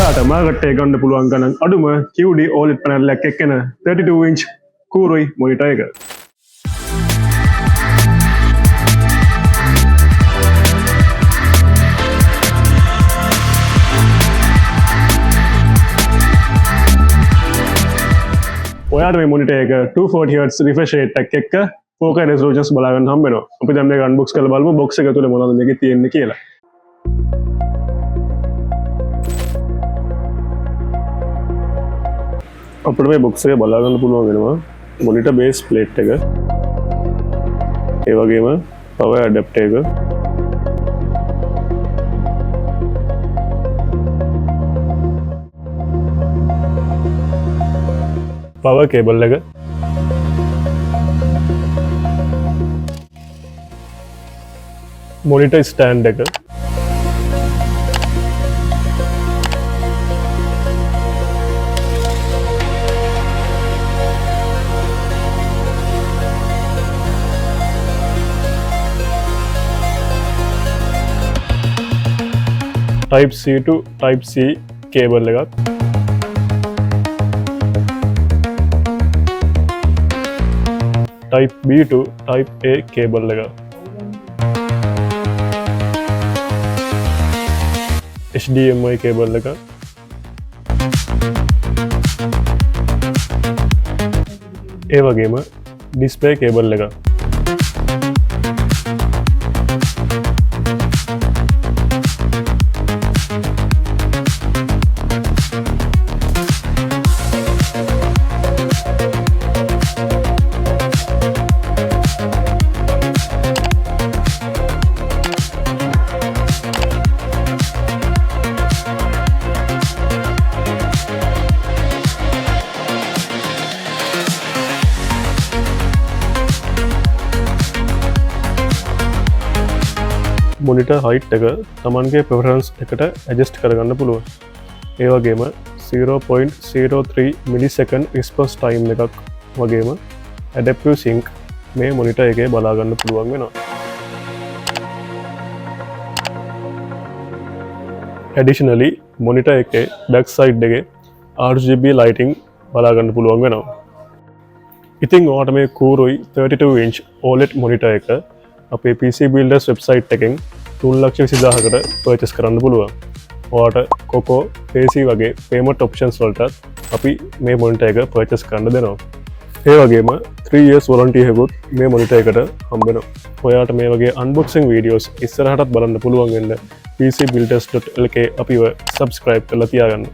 ඔයාට මාකට් එකේ ගන්න පුළුවන් ගණන් අඩුම QD OLED panel එකක් එක්කන 32 inch කූරුයි මොනිටර් එක. ඔයාට මේ මොනිටර් එක 240 Hz refresh rate එකක් එක්ක 4K resolutions බලා ගන්න හම්බ වෙනවා. අපි දැන් මේක unbox කරලා බලමු box එක ඇතුලේ මොනවද මේකේ තියෙන්නේ කියලා. අපිට මේ box එක බලා ගන්න පුළුවන් වෙනවා monitor base plate එක. ඒ වගේම power adapter එක. power cable එක. monitor stand එක. Type C to Type C cable එකක්. Type B to Type A cable එකක්. HDMI cable එකක්. ඒ වගේම display cable එකක්. මොනිටර් height එක තමන්ගේ preference එකට adjust කරගන්න පුළුවන්. ඒ වගේම 0.03 millisecond response time එකක් වගේම adaptive sync මේ මොනිටර් එකේ බලා ගන්න පුළුවන් වෙනවා. Additionally මොනිටර් එකේ back side එකේ RGB lighting බලා ගන්න පුළුවන් වෙනවා. ඉතින් ඔයාලට මේ කූරුයි 32 inch OLED මොනිටර් එක අපේ PC Builders website එකෙන් 3,20,000කට purchase කරන්න පුළුවන්. ඔයාලට Coco, Payc වගේ payment options වලට අපි මේ monitor එක purchase කරන්න දෙනවා. ඒ වගේම 3 years warranty එකකුත් මේ monitor එකට හම්බ වෙනවා. ඔයාලට මේ වගේ unboxing videos ඉස්සරහටත් බලන්න පුළුවන් වෙන්න pcbuilders.lk අපිව subscribe කරලා තියාගන්න.